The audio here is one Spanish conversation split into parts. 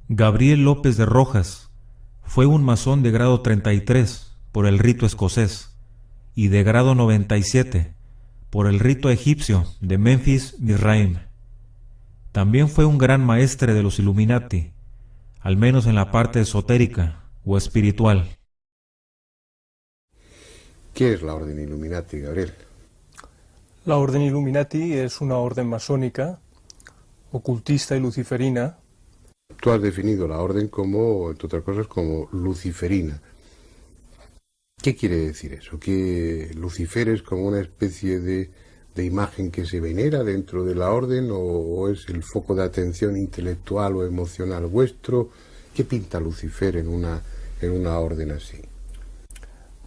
Gabriel López de Rojas fue un masón de grado 33 por el rito escocés y de grado 97 por el rito egipcio de Memphis Mizraim. También fue un gran maestre de los Illuminati, al menos en la parte esotérica o espiritual. ¿Qué es la Orden Illuminati, Gabriel? La Orden Illuminati es una orden masónica, ocultista y luciferina. Tú has definido la orden como, entre otras cosas, como luciferina. ¿Qué quiere decir eso? ¿Que Lucifer es como una especie de imagen que se venera dentro de la orden o es el foco de atención intelectual o emocional vuestro? ¿Qué pinta Lucifer en una orden así?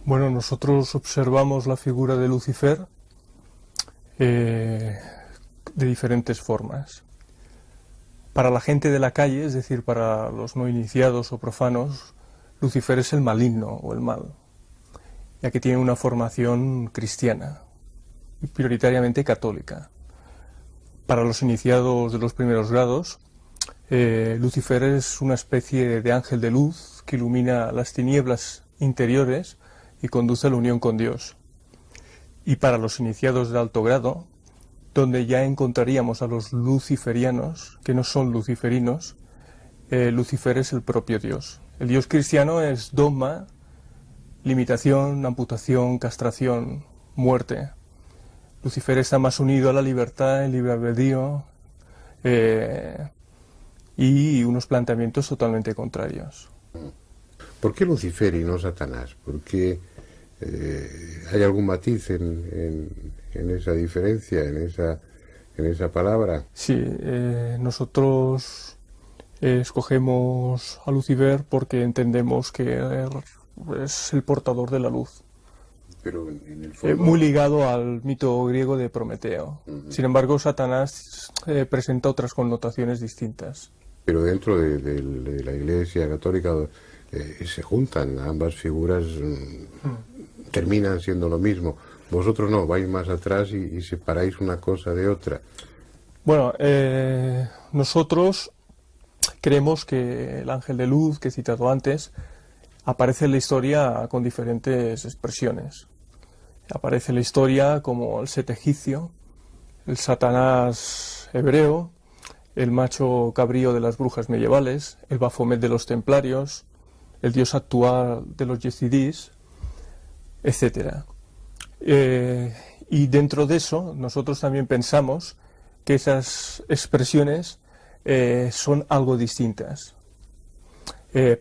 Bueno, nosotros observamos la figura de Lucifer de diferentes formas. Para la gente de la calle, es decir, para los no iniciados o profanos, Lucifer es el maligno o el mal, ya que tiene una formación cristiana y prioritariamente católica. Para los iniciados de los primeros grados, Lucifer es una especie de ángel de luz que ilumina las tinieblas interiores y conduce a la unión con Dios. Y para los iniciados de alto grado, donde ya encontraríamos a los luciferianos, que no son luciferinos, Lucifer es el propio Dios. El Dios cristiano es dogma, limitación, amputación, castración, muerte. Lucifer está más unido a la libertad, el libre albedrío y unos planteamientos totalmente contrarios. ¿Por qué Lucifer y no Satanás? ¿Por qué hay algún matiz en esa diferencia, en esa palabra? Sí, nosotros escogemos a Lucifer porque entendemos que es el portador de la luz. Pero en el fondo... Muy ligado al mito griego de Prometeo. Sin embargo, Satanás presenta otras connotaciones distintas. Pero dentro de la Iglesia Católica se juntan ambas figuras, terminan siendo lo mismo. Vosotros no, vais más atrás y separáis una cosa de otra. Bueno, nosotros creemos que el ángel de luz que he citado antes aparece en la historia con diferentes expresiones. Aparece en la historia como el Set egipcio, el Satanás hebreo, el macho cabrío de las brujas medievales, el Baphomet de los templarios, el dios actual de los yezidís, etc. Y dentro de eso, nosotros también pensamos que esas expresiones son algo distintas.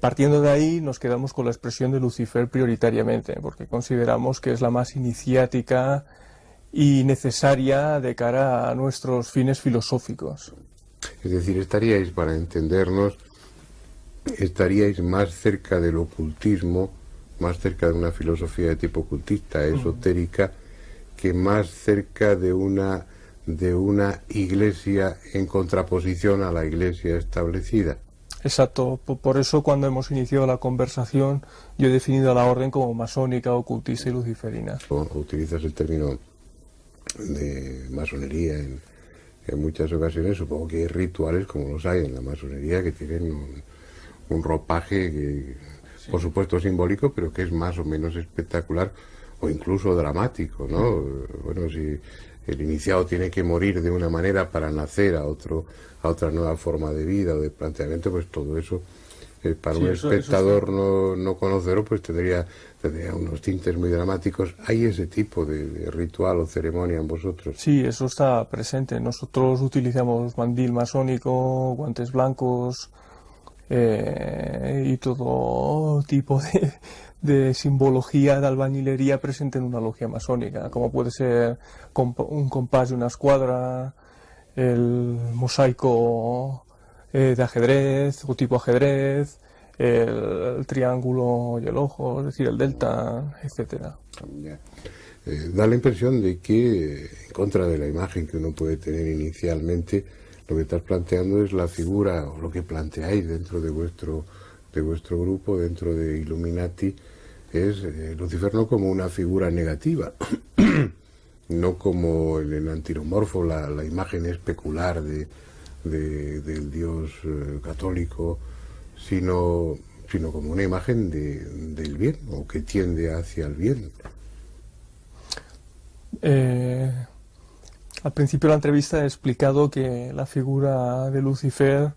Partiendo de ahí, nos quedamos con la expresión de Lucifer prioritariamente, porque consideramos que es la más iniciática y necesaria de cara a nuestros fines filosóficos. Es decir, estaríais, para entendernos, estaríais más cerca del ocultismo, más cerca de una filosofía de tipo ocultista, esotérica, que más cerca de una iglesia en contraposición a la iglesia establecida. Exacto, por eso cuando hemos iniciado la conversación yo he definido a la orden como masónica, ocultista y luciferina. Utilizas el término de masonería en muchas ocasiones. Supongo que hay rituales como los hay en la masonería que tienen un ropaje que, sí, por supuesto simbólico, pero que es más o menos espectacular o incluso dramático, ¿no? Bueno, si el iniciado tiene que morir de una manera para nacer a otra nueva forma de vida o de planteamiento, pues todo eso, para sí, un espectador no conocedor, pues tendría unos tintes muy dramáticos. ¿Hay ese tipo de ritual o ceremonia en vosotros? Sí, eso está presente. Nosotros utilizamos mandil masónico, guantes blancos y todo tipo de simbología de albañilería presente en una logia masónica, como puede ser un compás de una escuadra, el mosaico de ajedrez o tipo ajedrez, el triángulo y el ojo, es decir, el delta, etcétera. Da la impresión de que, en contra de la imagen que uno puede tener inicialmente, lo que estás planteando es la figura, o lo que planteáis dentro de vuestro grupo, dentro de Illuminati, es Lucifer no como una figura negativa, no como en el antiromorfo, la imagen especular del dios católico sino como una imagen del bien, o que tiende hacia el bien. Al principio de la entrevista he explicado que la figura de Lucifer,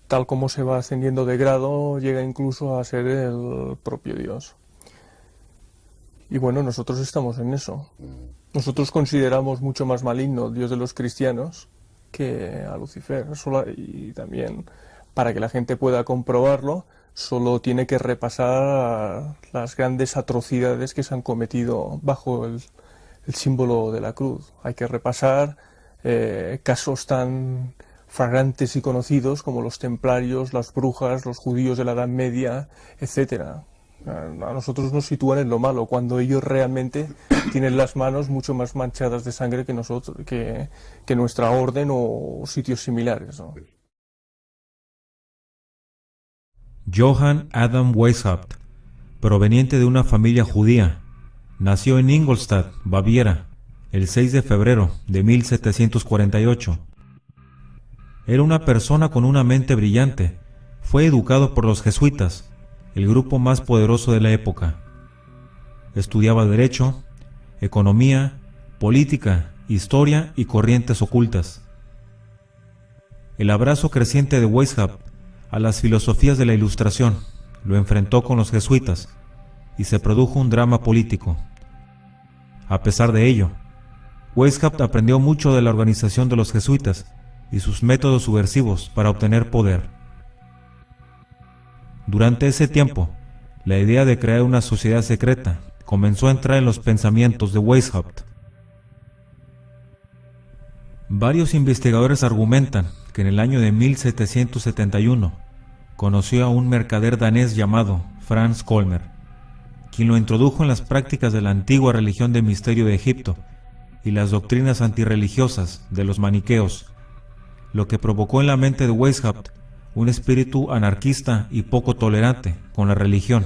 tal como se va ascendiendo de grado, llega incluso a ser el propio Dios. Y bueno, nosotros estamos en eso. Nosotros consideramos mucho más maligno al Dios de los cristianos que a Lucifer. Y también, para que la gente pueda comprobarlo, solo tiene que repasar las grandes atrocidades que se han cometido bajo el símbolo de la cruz. Hay que repasar casos tan flagrantes y conocidos como los templarios, las brujas, los judíos de la Edad Media, etcétera. A nosotros nos sitúan en lo malo, cuando ellos realmente tienen las manos mucho más manchadas de sangre que nosotros, que nuestra orden o sitios similares, ¿no? Johann Adam Weishaupt, proveniente de una familia judía, nació en Ingolstadt, Baviera, el 6 de febrero de 1748. Era una persona con una mente brillante. Fue educado por los jesuitas, el grupo más poderoso de la época. Estudiaba Derecho, Economía, Política, Historia y corrientes ocultas. El abrazo creciente de Weishaupt a las filosofías de la Ilustración lo enfrentó con los jesuitas y se produjo un drama político. A pesar de ello, Weishaupt aprendió mucho de la organización de los jesuitas y sus métodos subversivos para obtener poder. Durante ese tiempo, la idea de crear una sociedad secreta comenzó a entrar en los pensamientos de Weishaupt. Varios investigadores argumentan que en el año de 1771 conoció a un mercader danés llamado Franz Kolmer, quien lo introdujo en las prácticas de la antigua religión de misterio de Egipto y las doctrinas antirreligiosas de los maniqueos, lo que provocó en la mente de Weishaupt un espíritu anarquista y poco tolerante con la religión.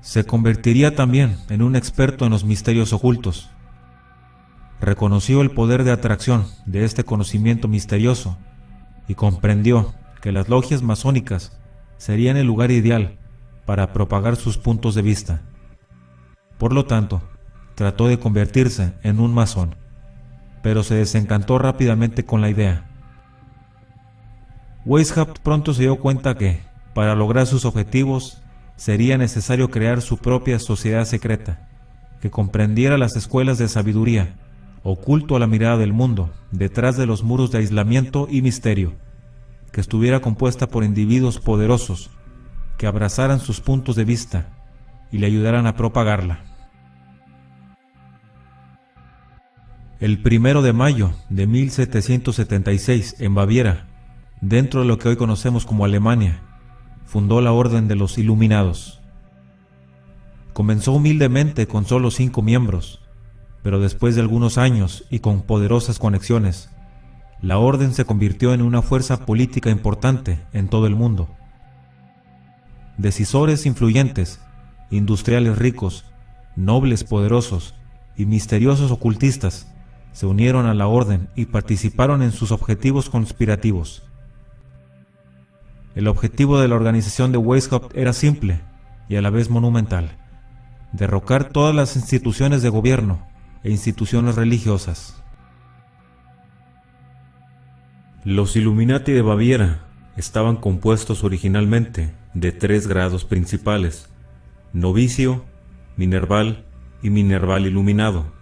Se convertiría también en un experto en los misterios ocultos. Reconoció el poder de atracción de este conocimiento misterioso y comprendió que las logias masónicas serían el lugar ideal para propagar sus puntos de vista. Por lo tanto, trató de convertirse en un masón, pero se desencantó rápidamente con la idea. Weishaupt pronto se dio cuenta que, para lograr sus objetivos, sería necesario crear su propia sociedad secreta, que comprendiera las escuelas de sabiduría, oculto a la mirada del mundo, detrás de los muros de aislamiento y misterio, que estuviera compuesta por individuos poderosos, que abrazaran sus puntos de vista y le ayudaran a propagarla. El 1 de mayo de 1776, en Baviera, dentro de lo que hoy conocemos como Alemania, fundó la Orden de los Iluminados. Comenzó humildemente con solo 5 miembros, pero después de algunos años y con poderosas conexiones, la Orden se convirtió en una fuerza política importante en todo el mundo. Decisores influyentes, industriales ricos, nobles poderosos y misteriosos ocultistas se unieron a la Orden y participaron en sus objetivos conspirativos. El objetivo de la organización de Weishaupt era simple y a la vez monumental: derrocar todas las instituciones de gobierno e instituciones religiosas. Los Illuminati de Baviera estaban compuestos originalmente de 3 grados principales: novicio, minerval y minerval iluminado.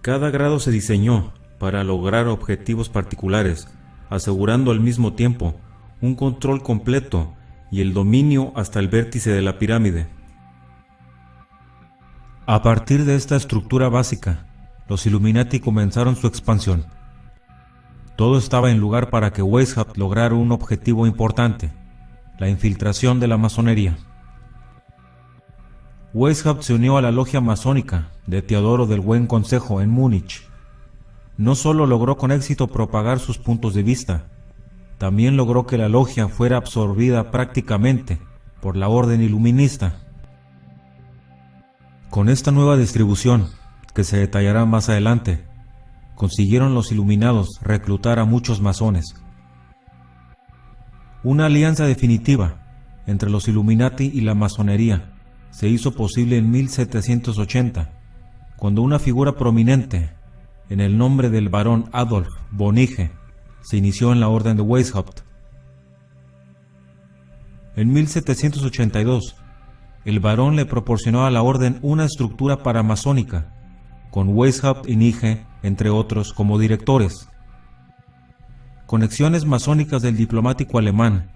Cada grado se diseñó para lograr objetivos particulares, asegurando al mismo tiempo un control completo y el dominio hasta el vértice de la pirámide. A partir de esta estructura básica, los Illuminati comenzaron su expansión. Todo estaba en lugar para que Weishaupt lograra un objetivo importante: la infiltración de la masonería. Weishaupt se unió a la logia masónica de Teodoro del Buen Consejo en Múnich. No solo logró con éxito propagar sus puntos de vista, también logró que la logia fuera absorbida prácticamente por la orden iluminista. Con esta nueva distribución, que se detallará más adelante, consiguieron los iluminados reclutar a muchos masones. Una alianza definitiva entre los Illuminati y la masonería se hizo posible en 1780, cuando una figura prominente, en el nombre del barón Adolf von Nigge, se inició en la orden de Weishaupt. En 1782, el barón le proporcionó a la orden una estructura paramasónica, con Weishaupt y Nigge, entre otros, como directores. Conexiones masónicas del diplomático alemán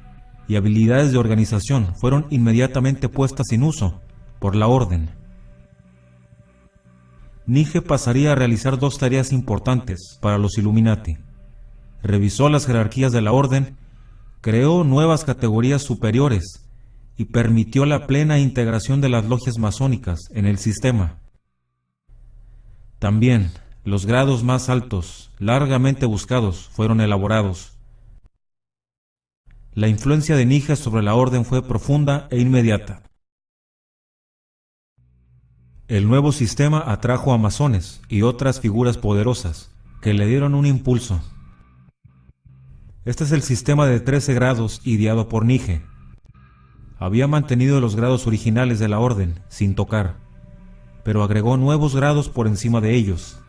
y habilidades de organización fueron inmediatamente puestas en uso por la orden. Nigge pasaría a realizar dos tareas importantes para los Illuminati. Revisó las jerarquías de la orden, creó nuevas categorías superiores y permitió la plena integración de las logias masónicas en el sistema. También los grados más altos, largamente buscados, fueron elaborados. La influencia de Nigge sobre la orden fue profunda e inmediata. El nuevo sistema atrajo a masones y otras figuras poderosas que le dieron un impulso. Este es el sistema de 13 grados ideado por Nigge. Había mantenido los grados originales de la orden sin tocar, pero agregó nuevos grados por encima de ellos.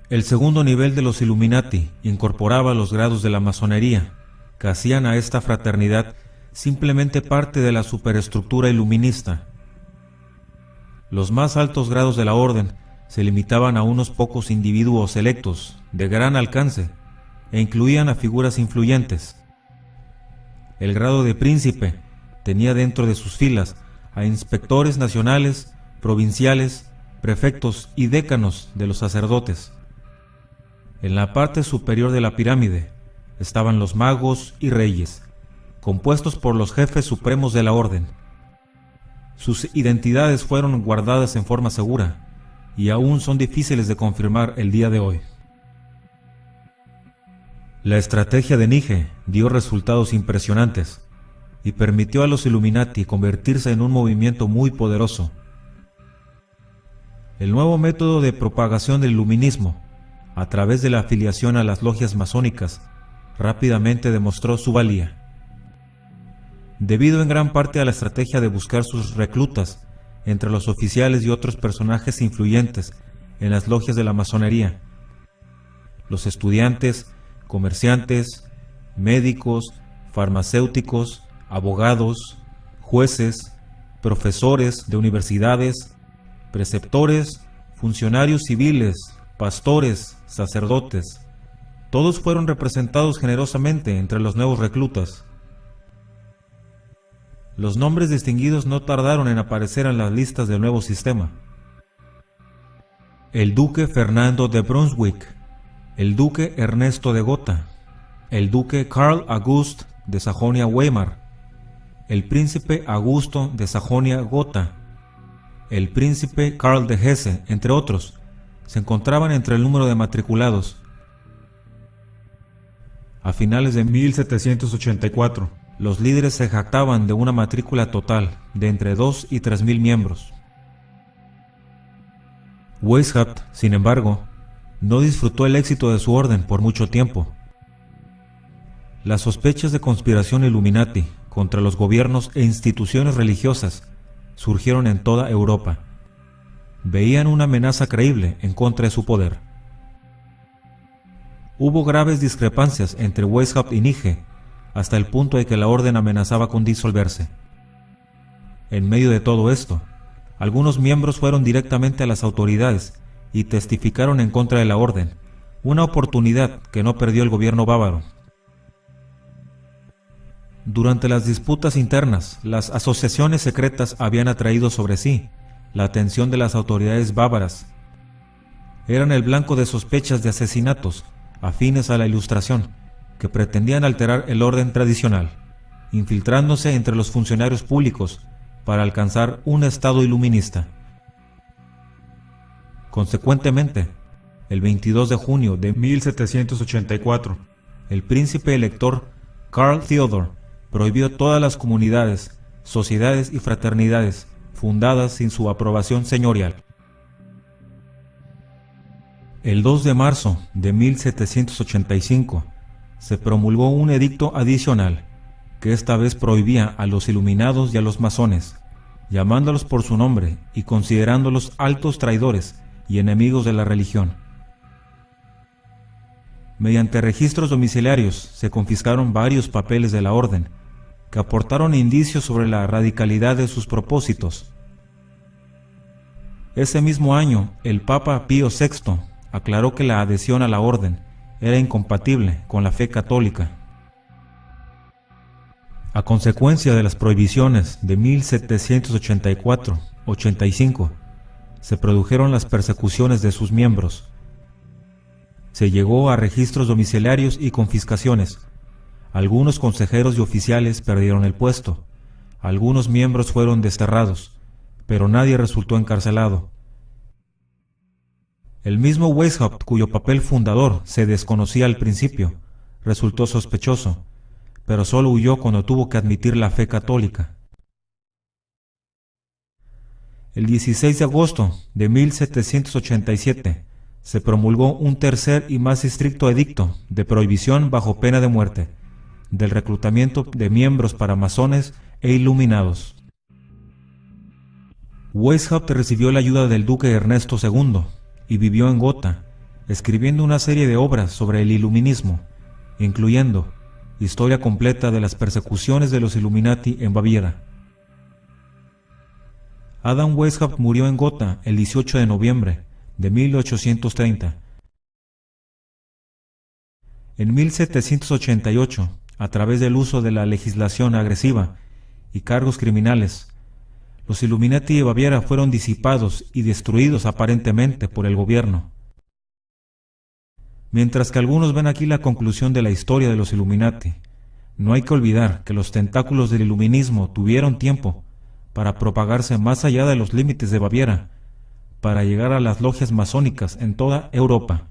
El segundo nivel de los Illuminati incorporaba los grados de la masonería, que hacían a esta fraternidad simplemente parte de la superestructura iluminista. Los más altos grados de la orden se limitaban a unos pocos individuos selectos, de gran alcance, e incluían a figuras influyentes. El grado de príncipe tenía dentro de sus filas a inspectores nacionales, provinciales, prefectos y décanos de los sacerdotes. En la parte superior de la pirámide estaban los magos y reyes, compuestos por los jefes supremos de la orden. Sus identidades fueron guardadas en forma segura y aún son difíciles de confirmar el día de hoy. La estrategia de Nigge dio resultados impresionantes y permitió a los Illuminati convertirse en un movimiento muy poderoso. El nuevo método de propagación del iluminismo, a través de la afiliación a las logias masónicas, rápidamente demostró su valía. Debido en gran parte a la estrategia de buscar sus reclutas entre los oficiales y otros personajes influyentes en las logias de la masonería, los estudiantes, comerciantes, médicos, farmacéuticos, abogados, jueces, profesores de universidades, preceptores, funcionarios civiles, pastores, sacerdotes, todos fueron representados generosamente entre los nuevos reclutas. Los nombres distinguidos no tardaron en aparecer en las listas del nuevo sistema. El duque Fernando de Brunswick, el duque Ernesto de Gotha, el duque Karl August de Sajonia-Weimar, el príncipe Augusto de Sajonia-Gotha, el príncipe Karl de Hesse, entre otros, se encontraban entre el número de matriculados. A finales de 1784, los líderes se jactaban de una matrícula total de entre 2 y 3.000 miembros. Weishaupt, sin embargo, no disfrutó el éxito de su orden por mucho tiempo. Las sospechas de conspiración Illuminati contra los gobiernos e instituciones religiosas surgieron en toda Europa. Veían una amenaza creíble en contra de su poder. Hubo graves discrepancias entre Weishaupt y Nigge, hasta el punto de que la orden amenazaba con disolverse. En medio de todo esto, algunos miembros fueron directamente a las autoridades y testificaron en contra de la orden, una oportunidad que no perdió el gobierno bávaro. Durante las disputas internas, las asociaciones secretas habían atraído sobre sí la atención de las autoridades bávaras. Eran el blanco de sospechas de asesinatos afines a la Ilustración, que pretendían alterar el orden tradicional, infiltrándose entre los funcionarios públicos para alcanzar un estado iluminista. Consecuentemente, el 22 de junio de 1784, el príncipe elector Karl Theodor prohibió todas las comunidades, sociedades y fraternidades fundadas sin su aprobación señorial. El 2 de marzo de 1785, se promulgó un edicto adicional, que esta vez prohibía a los iluminados y a los masones, llamándolos por su nombre y considerándolos altos traidores y enemigos de la religión. Mediante registros domiciliarios se confiscaron varios papeles de la orden, que aportaron indicios sobre la radicalidad de sus propósitos. Ese mismo año, el Papa Pío VI aclaró que la adhesión a la orden era incompatible con la fe católica. A consecuencia de las prohibiciones de 1784-85, se produjeron las persecuciones de sus miembros. Se llegó a registros domiciliarios y confiscaciones. Algunos consejeros y oficiales perdieron el puesto. Algunos miembros fueron desterrados, pero nadie resultó encarcelado. El mismo Weishaupt, cuyo papel fundador se desconocía al principio, resultó sospechoso, pero solo huyó cuando tuvo que admitir la fe católica. El 16 de agosto de 1787 se promulgó un tercer y más estricto edicto de prohibición bajo pena de muerte del reclutamiento de miembros para masones e iluminados. Weishaupt recibió la ayuda del duque Ernesto II y vivió en Gotha, escribiendo una serie de obras sobre el iluminismo, incluyendo Historia completa de las persecuciones de los Illuminati en Baviera. Adam Weishaupt murió en Gotha el 18 de noviembre de 1830. En 1788, a través del uso de la legislación agresiva y cargos criminales, los Illuminati de Baviera fueron disipados y destruidos aparentemente por el gobierno. Mientras que algunos ven aquí la conclusión de la historia de los Illuminati, no hay que olvidar que los tentáculos del iluminismo tuvieron tiempo para propagarse más allá de los límites de Baviera, para llegar a las logias masónicas en toda Europa.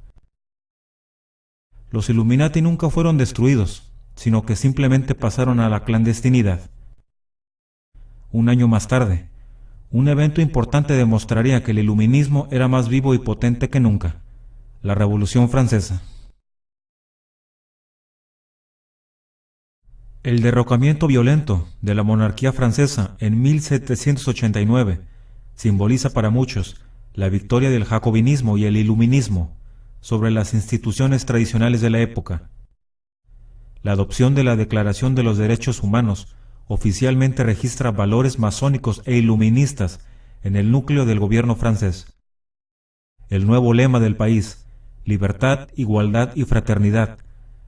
Los Illuminati nunca fueron destruidos, sino que simplemente pasaron a la clandestinidad. Un año más tarde, un evento importante demostraría que el iluminismo era más vivo y potente que nunca: la Revolución Francesa. El derrocamiento violento de la monarquía francesa en 1789 simboliza para muchos la victoria del jacobinismo y el iluminismo sobre las instituciones tradicionales de la época. La adopción de la Declaración de los Derechos Humanos oficialmente registra valores masónicos e iluministas en el núcleo del gobierno francés. El nuevo lema del país, libertad, igualdad y fraternidad,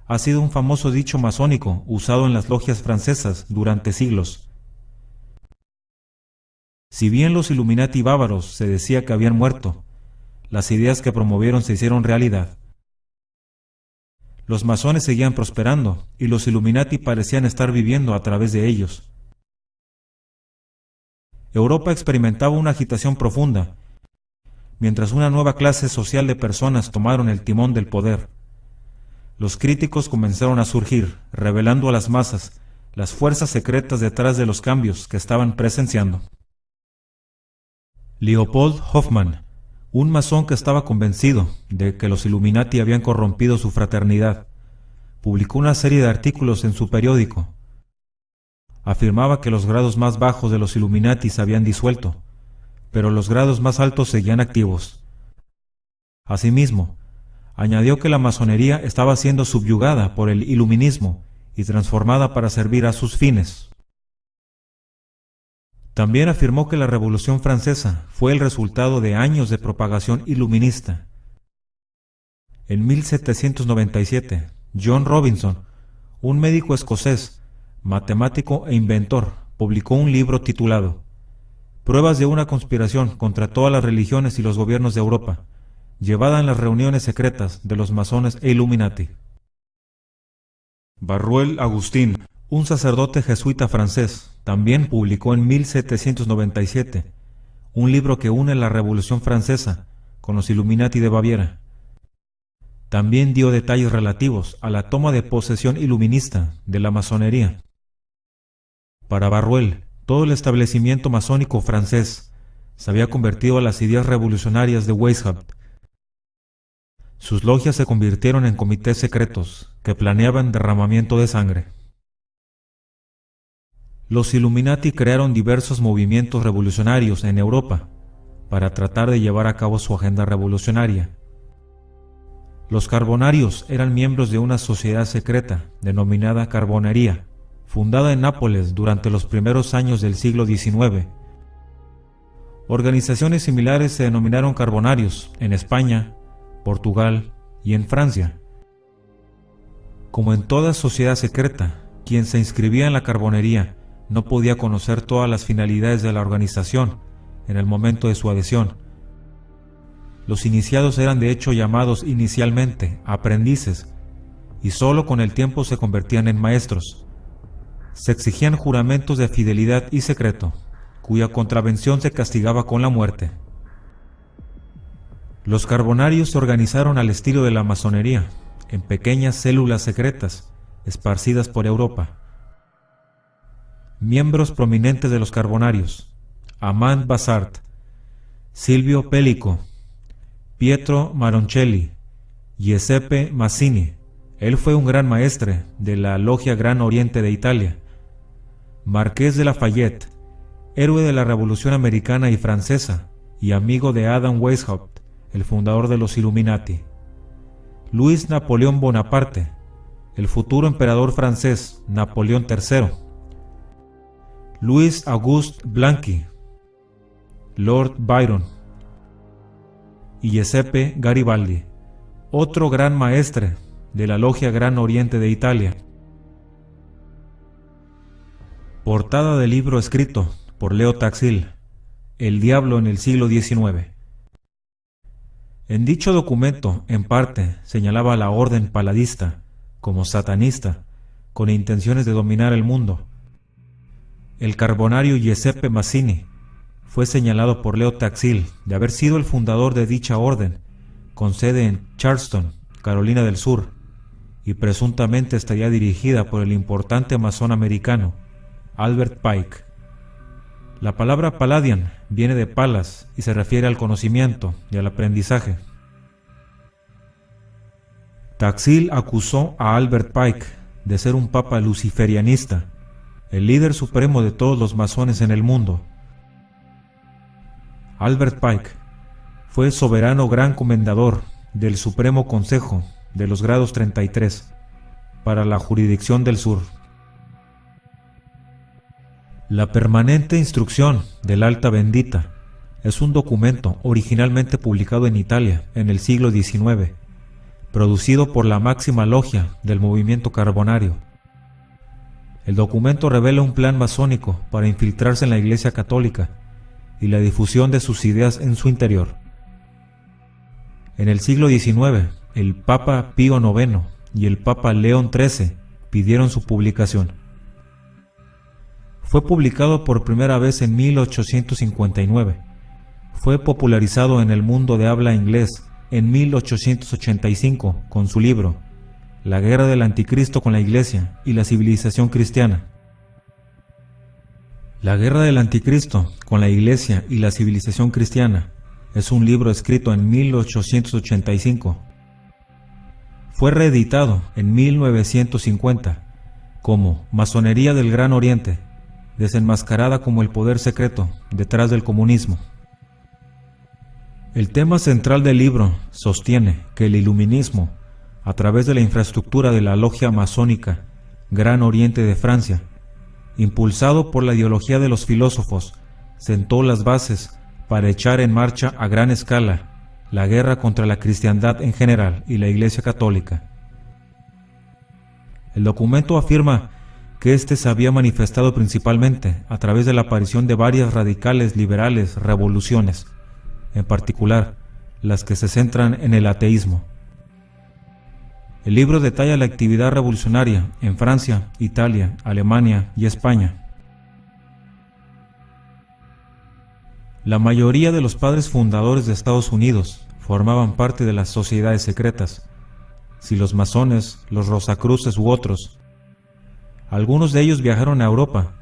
ha sido un famoso dicho masónico usado en las logias francesas durante siglos. Si bien los Illuminati bávaros se decía que habían muerto, las ideas que promovieron se hicieron realidad. Los masones seguían prosperando y los Illuminati parecían estar viviendo a través de ellos. Europa experimentaba una agitación profunda, mientras una nueva clase social de personas tomaron el timón del poder. Los críticos comenzaron a surgir, revelando a las masas las fuerzas secretas detrás de los cambios que estaban presenciando. Leopold Hoffmann, un masón que estaba convencido de que los Illuminati habían corrompido su fraternidad, publicó una serie de artículos en su periódico. Afirmaba que los grados más bajos de los Illuminati se habían disuelto, pero los grados más altos seguían activos. Asimismo, añadió que la masonería estaba siendo subyugada por el iluminismo y transformada para servir a sus fines. También afirmó que la Revolución Francesa fue el resultado de años de propagación iluminista. En 1797, John Robinson, un médico escocés, matemático e inventor, publicó un libro titulado Pruebas de una conspiración contra todas las religiones y los gobiernos de Europa, llevada en las reuniones secretas de los masones e Illuminati. Barruel Agustín, un sacerdote jesuita francés, también publicó en 1797 un libro que une la Revolución Francesa con los Illuminati de Baviera. También dio detalles relativos a la toma de posesión iluminista de la masonería. Para Barruel, todo el establecimiento masónico francés se había convertido a las ideas revolucionarias de Weishaupt. sus logias se convirtieron en comités secretos que planeaban derramamiento de sangre. Los Illuminati crearon diversos movimientos revolucionarios en Europa para tratar de llevar a cabo su agenda revolucionaria. Los Carbonarios eran miembros de una sociedad secreta denominada Carbonería, fundada en Nápoles durante los primeros años del siglo XIX. Organizaciones similares se denominaron Carbonarios en España, Portugal y en Francia. Como en toda sociedad secreta, quien se inscribía en la Carbonería no podía conocer todas las finalidades de la organización en el momento de su adhesión. Los iniciados eran de hecho llamados inicialmente aprendices y solo con el tiempo se convertían en maestros. Se exigían juramentos de fidelidad y secreto, cuya contravención se castigaba con la muerte. Los Carbonarios se organizaron al estilo de la masonería, en pequeñas células secretas, esparcidas por Europa. Miembros prominentes de los Carbonarios: Amand Basart, Silvio Pellico, Pietro Maroncelli, Giuseppe Mazzini. Él fue un gran maestre de la Logia Gran Oriente de Italia. Marqués de Lafayette, héroe de la Revolución Americana y Francesa, y amigo de Adam Weishaupt, el fundador de los Illuminati. Luis Napoleón Bonaparte, el futuro emperador francés Napoleón III. Louis Auguste Blanqui, Lord Byron. Y Giuseppe Garibaldi, otro gran maestre de la Logia Gran Oriente de Italia. Portada del libro escrito por Leo Taxil, El Diablo en el siglo XIX. En dicho documento, en parte, señalaba a la orden paladista como satanista, con intenciones de dominar el mundo. El carbonario Giuseppe Mazzini fue señalado por Leo Taxil de haber sido el fundador de dicha orden, con sede en Charleston, Carolina del Sur, y presuntamente estaría dirigida por el importante masón americano Albert Pike. La palabra Palladian viene de Palas y se refiere al conocimiento y al aprendizaje. Taxil acusó a Albert Pike de ser un papa luciferianista, el líder supremo de todos los masones en el mundo. Albert Pike fue soberano gran comendador del Supremo Consejo de los Grados 33 para la jurisdicción del sur. La permanente instrucción del Alta Bendita es un documento originalmente publicado en Italia en el siglo XIX, producido por la máxima logia del movimiento carbonario. El documento revela un plan masónico para infiltrarse en la Iglesia Católica y la difusión de sus ideas en su interior. En el siglo XIX, el Papa Pío IX y el Papa León XIII pidieron su publicación. Fue publicado por primera vez en 1859. Fue popularizado en el mundo de habla inglés en 1885 con su libro La guerra del anticristo con la Iglesia y la civilización cristiana. La guerra del anticristo con la Iglesia y la civilización cristiana es un libro escrito en 1885. Fue reeditado en 1950 como Masonería del Gran Oriente, desenmascarada como el poder secreto detrás del comunismo. El tema central del libro sostiene que el iluminismo, a través de la infraestructura de la logia masónica Gran Oriente de Francia, impulsado por la ideología de los filósofos, sentó las bases para echar en marcha a gran escala la guerra contra la cristiandad en general y la Iglesia Católica. El documento afirma que éste se había manifestado principalmente a través de la aparición de varias radicales liberales revoluciones, en particular las que se centran en el ateísmo. El libro detalla la actividad revolucionaria en Francia, Italia, Alemania y España. La mayoría de los padres fundadores de Estados Unidos formaban parte de las sociedades secretas, si los masones, los rosacruces u otros. Algunos de ellos viajaron a Europa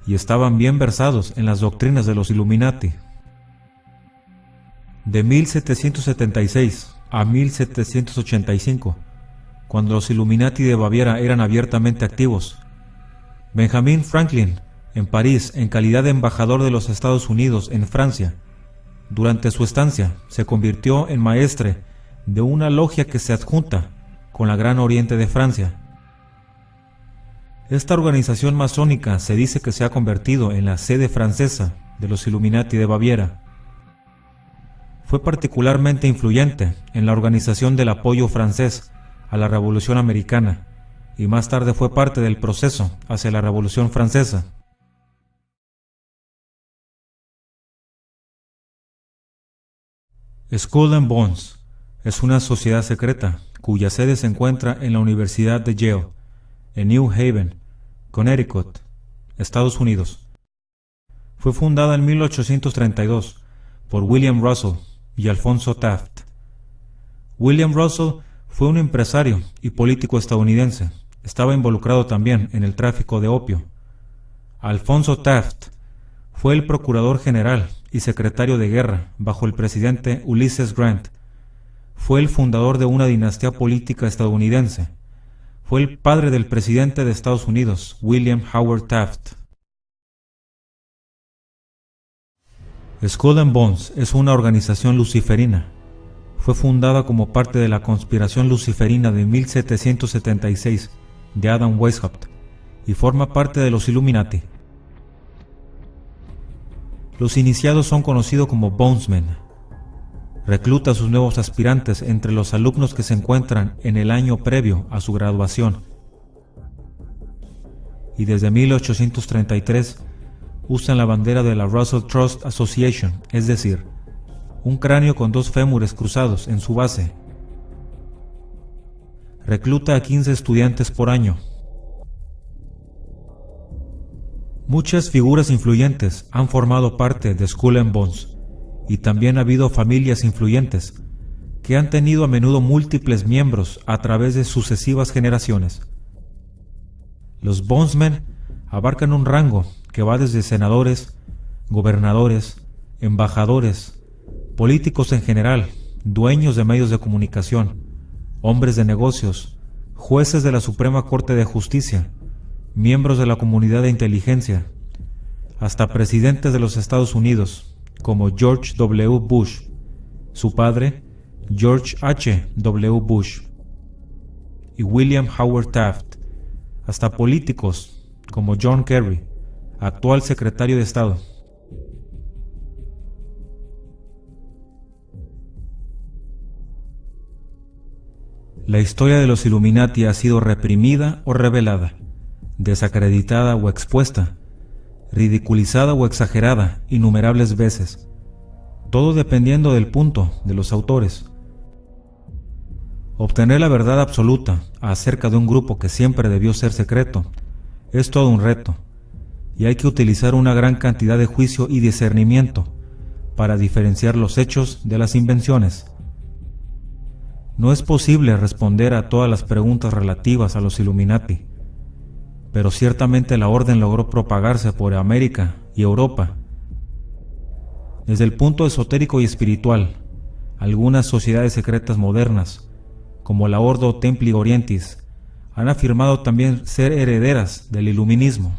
y estaban bien versados en las doctrinas de los Illuminati. De 1776 a 1785, cuando los Illuminati de Baviera eran abiertamente activos. Benjamin Franklin, en París, en calidad de embajador de los Estados Unidos en Francia, durante su estancia se convirtió en maestre de una logia que se adjunta con la Gran Oriente de Francia. Esta organización masónica se dice que se ha convertido en la sede francesa de los Illuminati de Baviera. Fue particularmente influyente en la organización del apoyo francés a la Revolución Americana y más tarde fue parte del proceso hacia la Revolución Francesa. Skull and Bones es una sociedad secreta cuya sede se encuentra en la Universidad de Yale, en New Haven, Connecticut, Estados Unidos. Fue fundada en 1832 por William Russell y Alfonso Taft. William Russell fue un empresario y político estadounidense. Estaba involucrado también en el tráfico de opio. Alfonso Taft fue el procurador general y secretario de guerra bajo el presidente Ulysses Grant. Fue el fundador de una dinastía política estadounidense. Fue el padre del presidente de Estados Unidos, William Howard Taft. Skull and Bones es una organización luciferina. Fue fundada como parte de la conspiración luciferina de 1776 de Adam Weishaupt y forma parte de los Illuminati. Los iniciados son conocidos como Bonesmen. Recluta a sus nuevos aspirantes entre los alumnos que se encuentran en el año previo a su graduación. Y desde 1833 usan la bandera de la Russell Trust Association, es decir, un cráneo con dos fémures cruzados en su base. Recluta a 15 estudiantes por año. Muchas figuras influyentes han formado parte de Skull and Bones, y también ha habido familias influyentes que han tenido a menudo múltiples miembros a través de sucesivas generaciones. Los Bonesmen abarcan un rango que va desde senadores, gobernadores, embajadores, políticos en general, dueños de medios de comunicación, hombres de negocios, jueces de la Suprema Corte de Justicia, miembros de la comunidad de inteligencia, hasta presidentes de los Estados Unidos, como George W. Bush, su padre, George H. W. Bush, y William Howard Taft, hasta políticos como John Kerry, actual secretario de Estado. La historia de los Illuminati ha sido reprimida o revelada, desacreditada o expuesta, ridiculizada o exagerada innumerables veces, todo dependiendo del punto de los autores. Obtener la verdad absoluta acerca de un grupo que siempre debió ser secreto es todo un reto, y hay que utilizar una gran cantidad de juicio y discernimiento para diferenciar los hechos de las invenciones. No es posible responder a todas las preguntas relativas a los Illuminati, pero ciertamente la orden logró propagarse por América y Europa. Desde el punto esotérico y espiritual, algunas sociedades secretas modernas, como la Ordo Templi Orientis, han afirmado también ser herederas del iluminismo.